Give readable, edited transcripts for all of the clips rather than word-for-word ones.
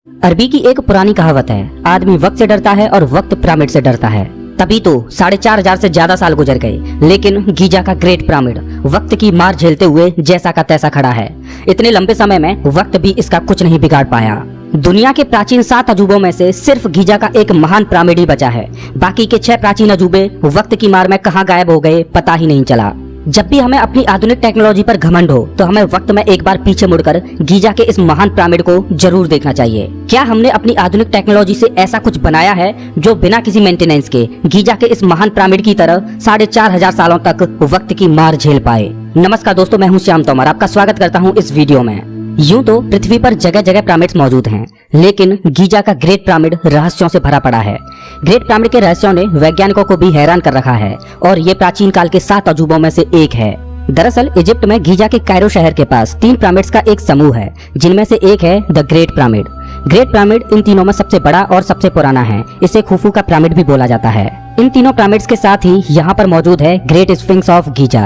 अरबी की एक पुरानी कहावत है, आदमी वक्त से डरता है और वक्त पिरामिड से डरता है। तभी तो 4,500 से ज्यादा साल गुजर गए, लेकिन गीजा का ग्रेट पिरामिड वक्त की मार झेलते हुए जैसा का तैसा खड़ा है। इतने लंबे समय में वक्त भी इसका कुछ नहीं बिगाड़ पाया। दुनिया के प्राचीन 7 अजूबों में से सिर्फ गीजा का एक महान पिरामिड ही बचा है। बाकी के 6 प्राचीन अजूबे वक्त की मार में कहां गायब हो गए पता ही नहीं चला। जब भी हमें अपनी आधुनिक टेक्नोलॉजी पर घमंड हो तो हमें वक्त में एक बार पीछे मुड़कर गीजा के इस महान पिरामिड को जरूर देखना चाहिए। क्या हमने अपनी आधुनिक टेक्नोलॉजी से ऐसा कुछ बनाया है जो बिना किसी मेंटेनेंस के गीजा के इस महान पिरामिड की तरह 4,500 सालों तक वक्त की मार झेल पाए? नमस्कार दोस्तों, मैं हूं श्याम तोमर, आपका स्वागत करता हूं इस वीडियो में। यूं तो पृथ्वी पर जगह जगह पिरामिड्स मौजूद हैं, लेकिन गीजा का ग्रेट पिरामिड रहस्यों से भरा पड़ा है। ग्रेट पिरामिड के रहस्यों ने वैज्ञानिकों को भी हैरान कर रखा है और ये प्राचीन काल के 7 अजूबों में से एक है। दरअसल इजिप्ट में गीजा के कायरो शहर के पास 3 पिरामिड्स का एक समूह है, जिनमें से एक है the great pyramid. Great pyramid इन तीनों में सबसे बड़ा और सबसे पुराना है। इसे खुफू का पिरामिड भी बोला जाता है। इन तीनों पिरामिड्स के साथ ही यहाँ पर मौजूद है ग्रेट स्फिंक्स ऑफ गीजा।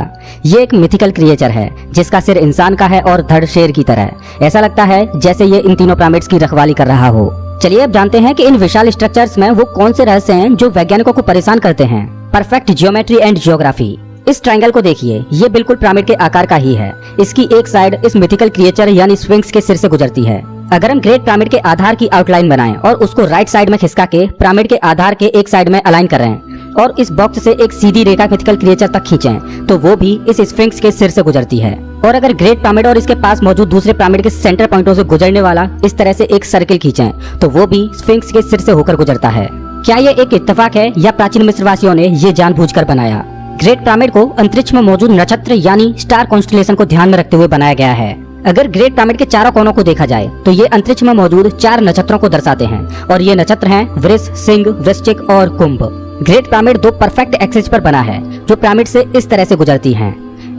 ये एक मिथिकल क्रिएचर है जिसका सिर इंसान का है और धड़ शेर की तरह। ऐसा लगता है जैसे ये इन तीनों पिरामिड्स की रखवाली कर रहा हो। चलिए अब जानते हैं कि इन विशाल स्ट्रक्चर्स में वो कौन से रहस्य हैं जो वैज्ञानिकों को परेशान करते हैं। Perfect geometry and geography. इस ट्रायंगल को देखिए, ये बिल्कुल पिरामिड के आकार का ही है। इसकी एक साइड इस मिथिकल क्रिएचर यानी स्फिंक्स के सिर से गुजरती है। अगर हम ग्रेट पिरामिड के आधार की आउटलाइन बनाएं और उसको राइट साइड में खिसका के पिरामिड के आधार के एक साइड में अलाइन कर रहे हैं और इस बॉक्स से एक सीधी रेखा मिथिकल क्रिएचर तक खींचें तो वो भी इस स्फिंक्स के सिर से गुजरती है। और अगर ग्रेट पिरामिड और इसके पास मौजूद दूसरे पिरामिड के सेंटर पॉइंटों से गुजरने वाला इस तरह से एक सर्किल खींचें तो वो भी स्फिंक्स के सिर से होकर गुजरता है। क्या ये एक इत्तेफाक है या प्राचीन मिस्रवासियों ने ये जानबूझकर बनाया? ग्रेट पिरामिड को अंतरिक्ष में मौजूद नक्षत्र यानी स्टार कॉन्स्टलेशन को ध्यान में रखते हुए बनाया गया है। अगर ग्रेट पिरामिड के चारों कोनों को देखा जाए तो ये अंतरिक्ष में मौजूद 4 नक्षत्रों को दर्शाते हैं और ये नक्षत्र हैं वृष, सिंह, वृश्चिक और कुंभ। ग्रेट पिरामिड 2 परफेक्ट एक्सिस पर बना है जो पिरामिड से इस तरह से गुजरती हैं।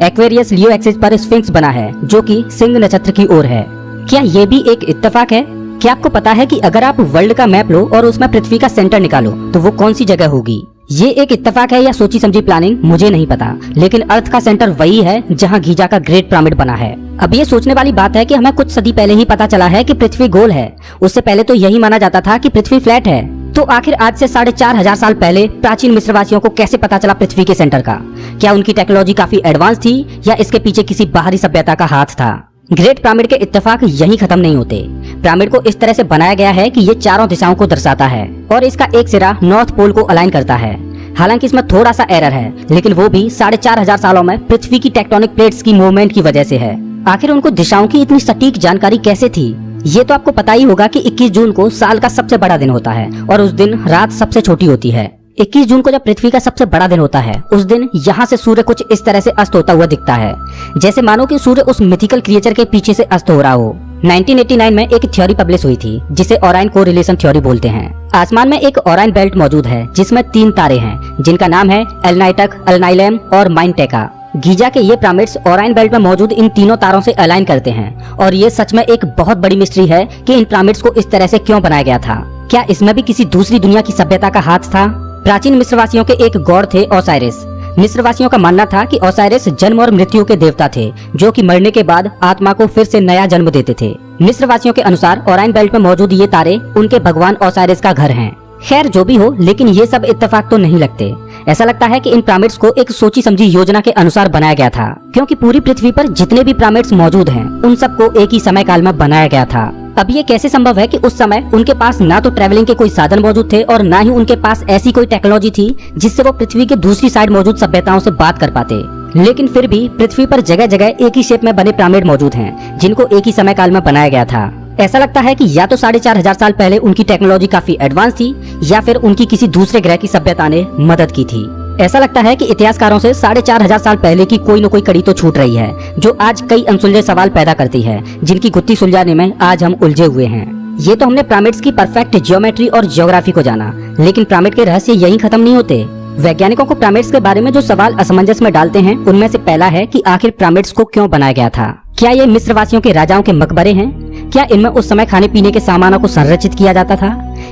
एक्वेरियस लियो एक्सिस पर स्फिंक्स बना है जो कि सिंह नक्षत्र की ओर है। क्या ये भी एक इत्तेफाक है? क्या आपको पता है कि अगर आप वर्ल्ड का मैप लो और उसमें पृथ्वी का सेंटर निकालो तो वो कौन सी जगह होगी? ये एक इत्तेफाक है या सोची समझी प्लानिंग मुझे नहीं पता, लेकिन अर्थ का सेंटर वही है जहाँ गीजा का ग्रेट पिरामिड बना है। अब ये सोचने वाली बात है कि हमें कुछ सदी पहले ही पता चला है कि पृथ्वी गोल है। उससे पहले तो यही माना जाता था कि पृथ्वी फ्लैट है। तो आखिर आज से 4,500 साल पहले प्राचीन मिस्रवासियों को कैसे पता चला पृथ्वी के सेंटर का? क्या उनकी टेक्नोलॉजी काफी एडवांस थी या इसके पीछे किसी बाहरी सभ्यता का हाथ था? ग्रेट पिरामिड के इत्तेफाक यहीं खत्म नहीं होते। पिरामिड को इस तरह से बनाया गया है कि ये चारों दिशाओं को दर्शाता है और इसका एक सिरा नॉर्थ पोल को अलाइन करता है। हालांकि इसमें थोड़ा सा एरर है, लेकिन वो भी 4,500 सालों में पृथ्वी की टेक्टोनिक प्लेट्स की मूवमेंट की वजह से है। आखिर उनको दिशाओं की इतनी सटीक जानकारी कैसे थी? ये तो आपको पता ही होगा कि 21 जून को साल का सबसे बड़ा दिन होता है और उस दिन रात सबसे छोटी होती है। 21 जून को जब पृथ्वी का सबसे बड़ा दिन होता है उस दिन यहाँ से सूर्य कुछ इस तरह से अस्त होता हुआ दिखता है, जैसे मानो कि सूर्य उस मिथिकल क्रिएचर के पीछे से अस्त हो रहा हो। 1989 में एक थ्योरी पब्लिश हुई थी जिसे ओराइन कोरिलेशन थ्योरी बोलते हैं। आसमान में एक ओराइन बेल्ट मौजूद है जिसमें 3 तारे हैं जिनका नाम है एलनाइटक, एलनाइलेम और माइनटेका। गीजा के ये पिरामिड्स ओराइन बेल्ट में मौजूद इन तीनों तारों से अलाइन करते हैं और ये सच में एक बहुत बड़ी मिस्ट्री है कि इन पिरामिड्स को इस तरह से क्यों बनाया गया था। क्या इसमें भी किसी दूसरी दुनिया की सभ्यता का हाथ था? प्राचीन मिस्रवासियों के एक गॉड थे ओसाइरिस। मिस्रवासियों का मानना था कि ओसाइरिस जन्म और मृत्यु के देवता थे जो कि मरने के बाद आत्मा को फिर से नया जन्म देते थे। मिस्रवासियों के अनुसार ओराइन बेल्ट में मौजूद ये तारे उनके भगवान ओसाइरिस का घर हैं। खैर जो भी हो, लेकिन ये सब इत्तेफाक तो नहीं लगते। ऐसा लगता है कि इन पिरामिड्स को एक सोची समझी योजना के अनुसार बनाया गया था, क्योंकि पूरी पृथ्वी पर जितने भी पिरामिड्स मौजूद हैं उन सबको एक ही समय काल में बनाया गया था। अब ये कैसे संभव है कि उस समय उनके पास ना तो ट्रेवलिंग के कोई साधन मौजूद थे और ना ही उनके पास ऐसी कोई टेक्नोलॉजी थी जिससे वो पृथ्वी के दूसरी साइड मौजूद सभ्यताओं से बात कर पाते? लेकिन फिर भी पृथ्वी पर जगह जगह एक ही शेप में बने पिरामिड मौजूद हैं जिनको एक ही समय काल में बनाया गया था। ऐसा लगता है कि या तो 4,500 साल पहले उनकी टेक्नोलॉजी काफी एडवांस थी या फिर उनकी किसी दूसरे ग्रह की सभ्यता ने मदद की थी। ऐसा लगता है कि इतिहासकारों से 4,500 साल पहले की कोई न कोई कड़ी तो छूट रही है जो आज कई अनसुलझे सवाल पैदा करती है, जिनकी गुत्थी सुलझाने में आज हम उलझे हुए हैं। ये तो हमने पिरामिड्स की परफेक्ट जियोमेट्री और जियोग्राफी को जाना, लेकिन पिरामिड के रहस्य यहीं खत्म नहीं होते। वैज्ञानिकों को पिरामिड्स के बारे में जो सवाल असमंजस में डालते हैं उनमें से पहला है कि आखिर पिरामिड्स को क्यों बनाया गया था? क्या ये मिस्रवासियों के राजाओं के मकबरे हैं? क्या इनमें उस समय खाने पीने के सामानों को संरक्षित किया जाता था?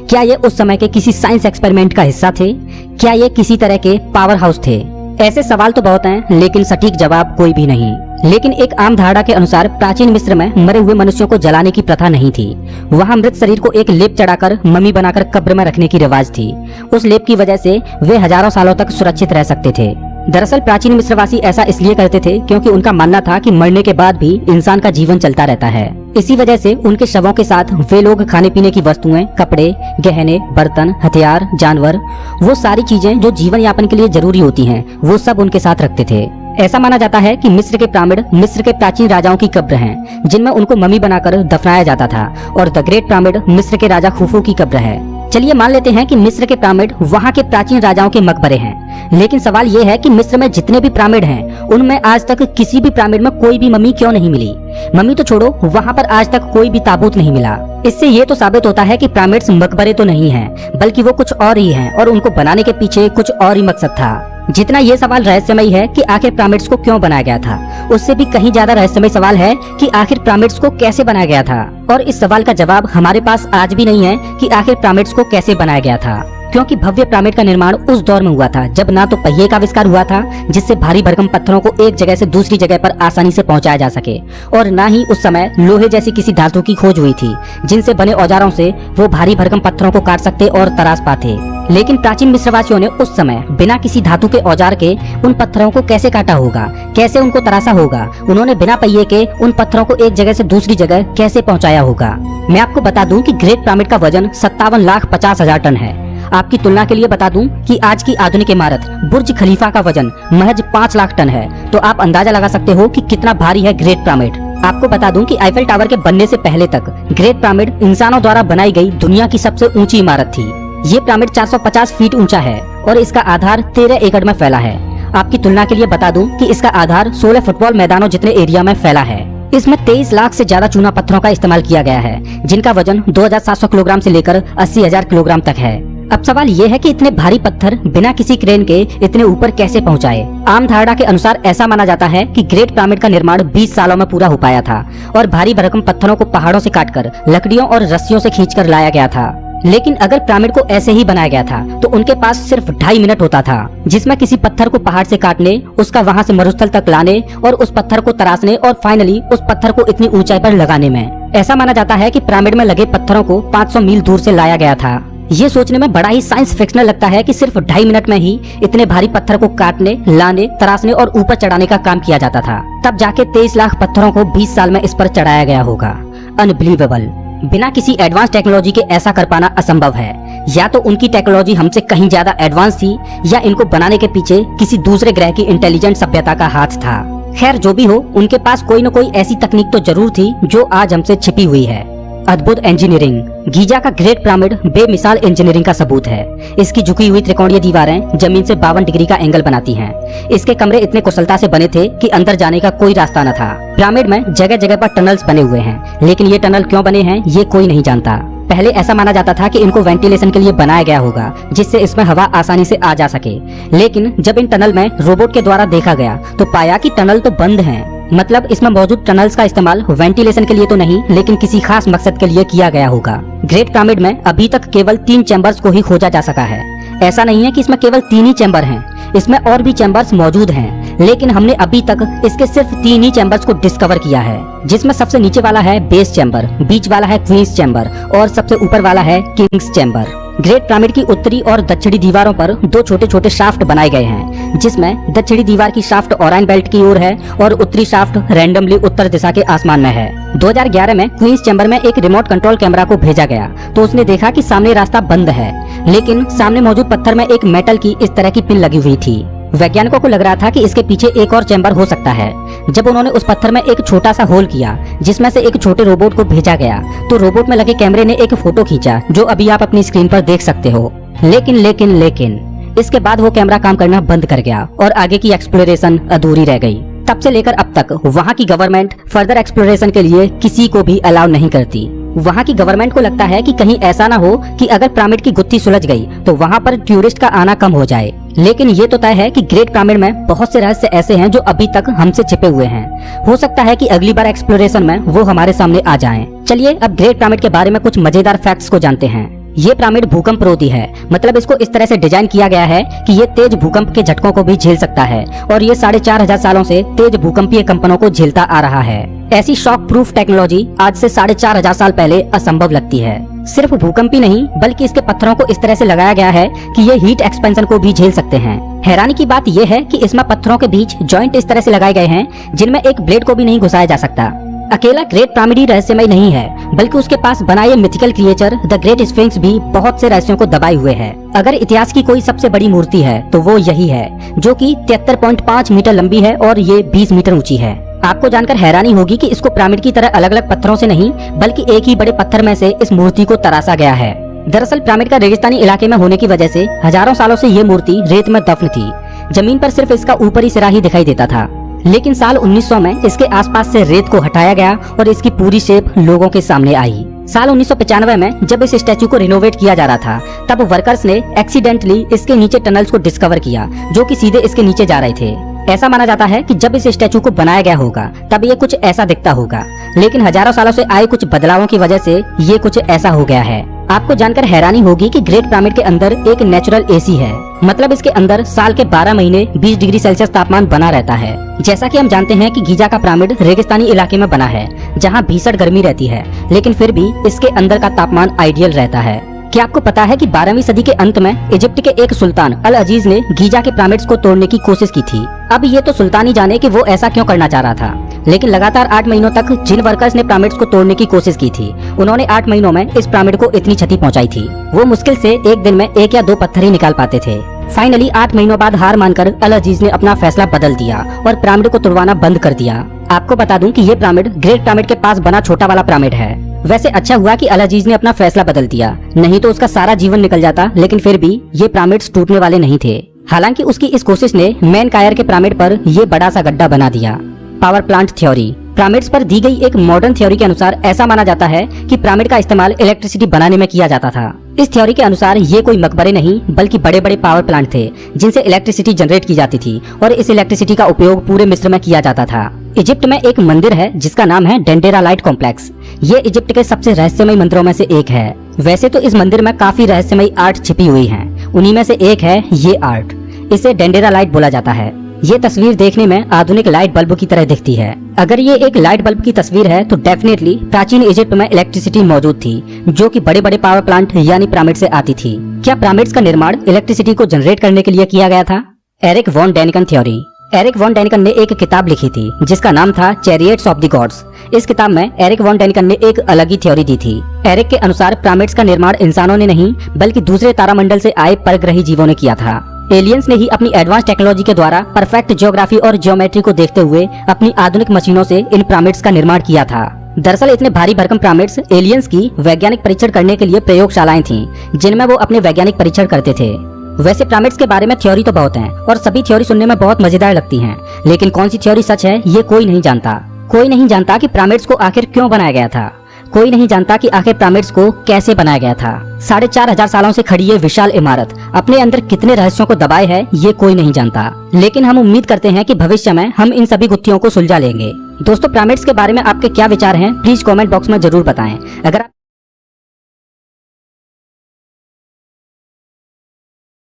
क्या ये उस समय के किसी साइंस एक्सपेरिमेंट का हिस्सा थे? क्या ये किसी तरह के पावर हाउस थे? ऐसे सवाल तो बहुत हैं, लेकिन सटीक जवाब कोई भी नहीं। लेकिन एक आम धारणा के अनुसार प्राचीन मिस्र में मरे हुए मनुष्यों को जलाने की प्रथा नहीं थी। वहाँ मृत शरीर को एक लेप चढ़ाकर मम्मी बनाकर कब्र में रखने की रिवाज थी। उस लेप की वजह से वे हजारों सालों तक सुरक्षित रह सकते थे। दरअसल प्राचीन मिस्रवासी ऐसा इसलिए करते थे क्योंकि उनका मानना था कि मरने के बाद भी इंसान का जीवन चलता रहता है। इसी वजह से उनके शवों के साथ वे लोग खाने पीने की वस्तुएं, कपड़े, गहने, बर्तन, हथियार, जानवर, वो सारी चीजें जो जीवन यापन के लिए जरूरी होती हैं, वो सब उनके साथ रखते थे। ऐसा माना जाता है कि मिस्र के पिरामिड मिस्र के प्राचीन राजाओं की कब्र हैं, जिनमें उनको मम्मी बनाकर दफनाया जाता था, और द ग्रेट पिरामिड मिस्र के राजा खुफू की कब्र है। चलिए मान लेते हैं कि मिस्र के पिरामिड वहाँ के प्राचीन राजाओं के मकबरे हैं, लेकिन सवाल ये है कि मिस्र में जितने भी पिरामिड हैं, उनमें आज तक किसी भी पिरामिड में कोई भी मम्मी क्यों नहीं मिली? मम्मी तो छोड़ो, वहाँ पर आज तक कोई भी ताबूत नहीं मिला। इससे ये तो साबित होता है कि पिरामिड्स मकबरे तो नहीं हैं, बल्कि वो कुछ और ही हैं और उनको बनाने के पीछे कुछ और ही मकसद था। जितना ये सवाल रहस्यमयी है कि आखिर पिरामिड्स को क्यों बनाया गया था, उससे भी कहीं ज्यादा रहस्यमयी सवाल है कि आखिर पिरामिड्स को कैसे बनाया गया था। और इस सवाल का जवाब हमारे पास आज भी नहीं है कि आखिर पिरामिड्स को कैसे बनाया गया था, क्योंकि भव्य पिरामिड का निर्माण उस दौर में हुआ था जब ना तो पहिए का आविष्कार हुआ था जिससे भारी भरकम पत्थरों को एक जगह से दूसरी जगह पर आसानी से पहुंचाया जा सके, और ना ही उस समय लोहे जैसी किसी धातु की खोज हुई थी जिनसे बने औजारों से वो भारी भरकम पत्थरों को काट सकते और तराश पाते। लेकिन प्राचीन मिस्रवासियों ने उस समय बिना किसी धातु के औजार के उन पत्थरों को कैसे काटा होगा, कैसे उनको तराशा होगा, उन्होंने बिना पहिए के उन पत्थरों को एक जगह से दूसरी जगह कैसे पहुंचाया होगा। मैं आपको बता दूं कि ग्रेट पिरामिड का वजन 57,50,000 टन है। आपकी तुलना के लिए बता दूं कि आज की आधुनिक इमारत बुर्ज खलीफा का वजन महज 5 लाख टन है, तो आप अंदाजा लगा सकते हो कि कितना भारी है ग्रेट पिरामिड। आपको बता दूं कि आईफेल टावर के बनने से पहले तक ग्रेट पिरामिड इंसानों द्वारा बनाई गई दुनिया की सबसे ऊंची इमारत थी। ये पिरामिड 450 फीट ऊंचा है और इसका आधार 13 एकड़ में फैला है। आपकी तुलना के लिए बता दूं कि इसका आधार 16 फुटबॉल मैदानों जितने एरिया में फैला है। इसमें 23 लाख से ज्यादा चूना पत्थरों का इस्तेमाल किया गया है, जिनका वजन 2700 किलोग्राम से लेकर 80,000 किलोग्राम तक है। अब सवाल ये है कि इतने भारी पत्थर बिना किसी क्रेन के इतने ऊपर कैसे पहुंचाए? आम धारणा के अनुसार ऐसा माना जाता है कि ग्रेट पिरामिड का निर्माण 20 सालों में पूरा हो पाया था और भारी भरकम पत्थरों को पहाड़ों से काटकर लकड़ियों और रस्सियों से खींचकर लाया गया था। लेकिन अगर पिरामिड को ऐसे ही बनाया गया था तो उनके पास सिर्फ 2.5 मिनट होता था, जिसमें किसी पत्थर को पहाड़ से काटने, उसका वहां से मरुस्थल तक लाने और उस पत्थर को तराशने और फाइनली उस पत्थर को इतनी ऊंचाई पर लगाने में। ऐसा माना जाता है कि पिरामिड में लगे पत्थरों को 500 मील दूर से लाया गया था। ये सोचने में बड़ा ही साइंस फिक्शनल लगता है कि सिर्फ 2.5 मिनट में ही इतने भारी पत्थर को काटने, लाने, तराशने और ऊपर चढ़ाने का काम किया जाता था। तब जाके 23 लाख पत्थरों को 20 साल में इस पर चढ़ाया गया होगा। अनबिलीवेबल। बिना किसी एडवांस टेक्नोलॉजी के ऐसा कर पाना असंभव है। या तो उनकी टेक्नोलॉजी हमसे कहीं ज्यादा एडवांस थी या इनको बनाने के पीछे किसी दूसरे ग्रह की इंटेलिजेंट सभ्यता का हाथ था। खैर जो भी हो, उनके पास कोई न कोई ऐसी तकनीक तो जरूर थी जो आज हमसे छिपी हुई है। अद्भुत इंजीनियरिंग। गीजा का ग्रेट पिरामिड बेमिसाल इंजीनियरिंग का सबूत है। इसकी झुकी हुई त्रिकोणीय दीवारें जमीन से 52 डिग्री का एंगल बनाती हैं। इसके कमरे इतने कुशलता से बने थे कि अंदर जाने का कोई रास्ता न था। पिरामिड में जगह जगह पर टनल्स बने हुए हैं, लेकिन ये टनल क्यों बने हैं ये कोई नहीं जानता। पहले ऐसा माना जाता था कि इनको वेंटिलेशन के लिए बनाया गया होगा, जिससे इसमें हवा आसानी से आ जा सके। लेकिन जब इन टनल में रोबोट के द्वारा देखा गया तो पाया कि टनल तो बंद हैं। मतलब इसमें मौजूद टनल्स का इस्तेमाल वेंटिलेशन के लिए तो नहीं, लेकिन किसी खास मकसद के लिए किया गया होगा। ग्रेट पिरामिड में अभी तक केवल 3 चैम्बर्स को ही खोजा जा सका है। ऐसा नहीं है कि इसमें केवल 3 ही चैम्बर हैं, इसमें और भी चैम्बर्स मौजूद हैं, लेकिन हमने अभी तक इसके सिर्फ 3 ही चैम्बर्स को डिस्कवर किया है, जिसमें सबसे नीचे वाला है बेस चैम्बर, बीच वाला है क्वींस चैम्बर और सबसे ऊपर वाला है किंग्स चैम्बर। ग्रेट पिरामिड की उत्तरी और दक्षिणी दीवारों पर 2 छोटे छोटे शाफ्ट बनाए गए हैं, जिसमें दक्षिणी दीवार की शाफ्ट ओराइन बेल्ट की ओर है और उत्तरी शाफ्ट रैंडमली उत्तर दिशा के आसमान में है। 2011 में क्वींस चैम्बर में एक रिमोट कंट्रोल कैमरा को भेजा गया तो उसने देखा कि सामने रास्ता बंद है, लेकिन सामने मौजूद पत्थर में एक मेटल की इस तरह की पिन लगी हुई थी। वैज्ञानिकों को लग रहा था कि इसके पीछे एक और चैम्बर हो सकता है। जब उन्होंने उस पत्थर में एक छोटा सा होल किया जिसमें से एक छोटे रोबोट को भेजा गया तो रोबोट में लगे कैमरे ने एक फोटो खींचा जो अभी आप अपनी स्क्रीन पर देख सकते हो। लेकिन इसके बाद वो कैमरा काम करना बंद कर गया और आगे की एक्सप्लोरेशन अधूरी रह गई। तब से लेकर अब तक वहाँ की गवर्नमेंट फर्दर एक्सप्लोरेशन के लिए किसी को भी अलाउ नहीं करती। वहाँ की गवर्नमेंट को लगता है कि कहीं ऐसा ना हो कि अगर पिरामिड की गुत्थी सुलझ गई तो वहाँ पर टूरिस्ट का आना कम हो जाए। लेकिन ये तो तय है कि ग्रेट पिरामिड में बहुत से रहस्य ऐसे हैं जो अभी तक हमसे छिपे हुए हैं। हो सकता है कि अगली बार एक्सप्लोरेशन में वो हमारे सामने आ जाएं। चलिए अब ग्रेट पिरामिड के बारे में कुछ मजेदार फैक्ट्स को जानते हैं। ये पिरामिड भूकंप रोधी है, मतलब इसको इस तरह से डिजाइन किया गया है कि ये तेज भूकंप के झटकों को भी झेल सकता है और ये 4,500 सालों से तेज भूकंपीय कंपनों को झेलता आ रहा है। ऐसी शॉक प्रूफ टेक्नोलॉजी आज से 4,500 साल पहले असंभव लगती है। सिर्फ भूकंप ही नहीं बल्कि इसके पत्थरों को इस तरह से लगाया गया है कि ये हीट एक्सपेंशन को भी झेल सकते हैं। हैरानी की बात यह है कि इसमें पत्थरों के बीच जॉइंट इस तरह से लगाए गए हैं जिनमें एक ब्लेड को भी नहीं घुसाया जा सकता। अकेला ग्रेट पिरामिड ही रहस्यमय नहीं है, बल्कि उसके पास बना ये mythical creature the great sphinx भी बहुत से रहस्यों को दबाए हुए है। अगर इतिहास की कोई सबसे बड़ी मूर्ति है तो वो यही है, जो कि 73.5 मीटर लंबी है और ये 20 मीटर ऊंची है। आपको जानकर हैरानी होगी कि इसको पिरामिड की तरह अलग अलग पत्थरों से नहीं बल्कि एक ही बड़े पत्थर में से इस मूर्ति को तराशा गया है। दरअसल पिरामिड का रेगिस्तानी इलाके में होने की वजह से हजारों सालों से ये मूर्ति रेत में दफन थी। जमीन पर सिर्फ इसका ऊपरी सिरा ही दिखाई देता था, लेकिन साल 1900 में इसके आसपास से रेत को हटाया गया और इसकी पूरी शेप लोगों के सामने आई। साल 1995 में जब इस स्टैचू को रिनोवेट किया जा रहा था, तब वर्कर्स ने एक्सीडेंटली इसके नीचे टनल्स को डिस्कवर किया जो कि सीधे इसके नीचे जा रहे थे। ऐसा माना जाता है कि जब इस स्टैचू को बनाया गया होगा तब ये कुछ ऐसा दिखता होगा, लेकिन हजारों सालों से आए कुछ बदलावों की वजह से ये कुछ ऐसा हो गया है। आपको जानकर हैरानी होगी कि ग्रेट पिरामिड के अंदर एक नेचुरल एसी है, मतलब इसके अंदर साल के 12 महीने 20 डिग्री सेल्सियस तापमान बना रहता है। जैसा कि हम जानते हैं कि गीजा का पिरामिड रेगिस्तानी इलाके में बना है जहां भीषण गर्मी रहती है, लेकिन फिर भी इसके अंदर का तापमान आइडियल रहता है। क्या आपको पता है कि 12वीं सदी के अंत में इजिप्ट के एक सुल्तान अल अजीज ने गीजा के पिरामिड्स को तोड़ने की कोशिश की थी। अब ये तो सुल्तान ही जाने कि वो ऐसा क्यों करना चाह रहा था, लेकिन लगातार 8 महीनों तक जिन वर्कर्स ने पिरामिड्स को तोड़ने की कोशिश की थी, उन्होंने 8 महीनों में इस पिरामिड को इतनी क्षति पहुंचाई थी। वो मुश्किल से एक दिन में 1 या 2 पत्थर ही निकाल पाते थे। फाइनली 8 महीनों बाद हार मानकर अल अजीज ने अपना फैसला बदल दिया और पिरामिड को तुड़वाना बंद कर दिया। आपको बता दूं कि ये पिरामिड ग्रेट पिरामिड के पास बना छोटा वाला पिरामिड है। वैसे अच्छा हुआ कि अल अजीज ने अपना फैसला बदल दिया, नहीं तो उसका सारा जीवन निकल जाता, लेकिन फिर भी ये पिरामिड्स टूटने वाले नहीं थे। हालांकि उसकी इस कोशिश ने मेनकायर के पिरामिड पर ये बड़ा सा गड्ढा बना दिया। Power plant theory. पिरामिड्स पर दी गई एक मॉडर्न थ्योरी के अनुसार ऐसा माना जाता है कि पिरामिड का इस्तेमाल इलेक्ट्रिसिटी बनाने में किया जाता था। इस थ्योरी के अनुसार ये कोई मकबरे नहीं बल्कि बड़े बड़े पावर प्लांट थे जिनसे इलेक्ट्रिसिटी जनरेट की जाती थी और इस इलेक्ट्रिसिटी का उपयोग पूरे मिस्र में किया जाता था। इजिप्ट में एक मंदिर है जिसका नाम है डेंडेरा लाइट कॉम्प्लेक्स। ये इजिप्ट के सबसे रहस्यमय मंदिरों में से एक है। वैसे तो इस मंदिर में काफी रहस्यमयी आर्ट छिपी हुई है, उन्हीं में से एक है ये आर्ट। इसे डेंडेरा लाइट बोला जाता है। ये तस्वीर देखने में आधुनिक लाइट बल्ब की तरह दिखती है। अगर ये एक लाइट बल्ब की तस्वीर है तो डेफिनेटली प्राचीन इजिप्ट में इलेक्ट्रिसिटी मौजूद थी, जो कि बड़े बड़े पावर प्लांट यानी पिरामिड से आती थी। क्या पिरामिड्स का निर्माण इलेक्ट्रिसिटी को जनरेट करने के लिए किया गया था? Erich von Daniken theory. Erich von Daniken ने एक किताब लिखी थी जिसका नाम था चैरियट्स ऑफ द गॉड्स। इस किताब में एरिक वॉन डैनिकन ने एक अलग ही थ्योरी दी थी। एरिक के अनुसार पिरामिड्स का निर्माण इंसानों ने नहीं बल्कि दूसरे तारामंडल से आए परग्रही जीवों ने किया था। एलियंस ने ही अपनी एडवांस टेक्नोलॉजी के द्वारा परफेक्ट ज्योग्राफी और ज्योमेट्री को देखते हुए अपनी आधुनिक मशीनों से इन पिरामिड्स का निर्माण किया था। दरअसल इतने भारी भरकम पिरामिड्स एलियंस की वैज्ञानिक परीक्षण करने के लिए प्रयोगशालाएं थीं, जिनमें वो अपने वैज्ञानिक परीक्षण करते थे। वैसे पिरामिड्स के बारे में थ्योरी तो बहुत हैं और सभी थ्योरी सुनने में बहुत मजेदार लगती हैं, लेकिन कौन सी थ्योरी सच है ये कोई नहीं जानता। कोई नहीं जानता कि पिरामिड्स को आखिर क्यों बनाया गया था। कोई नहीं जानता कि आखिर पिरामिड्स को कैसे बनाया गया था। 4,500 सालों से खड़ी ये विशाल इमारत अपने अंदर कितने रहस्यों को दबाए है ये कोई नहीं जानता, लेकिन हम उम्मीद करते हैं कि भविष्य में हम इन सभी गुत्थियों को सुलझा लेंगे। दोस्तों, पिरामिड्स के बारे में आपके क्या विचार हैं प्लीज कमेंट बॉक्स में जरूर बताएं। अगर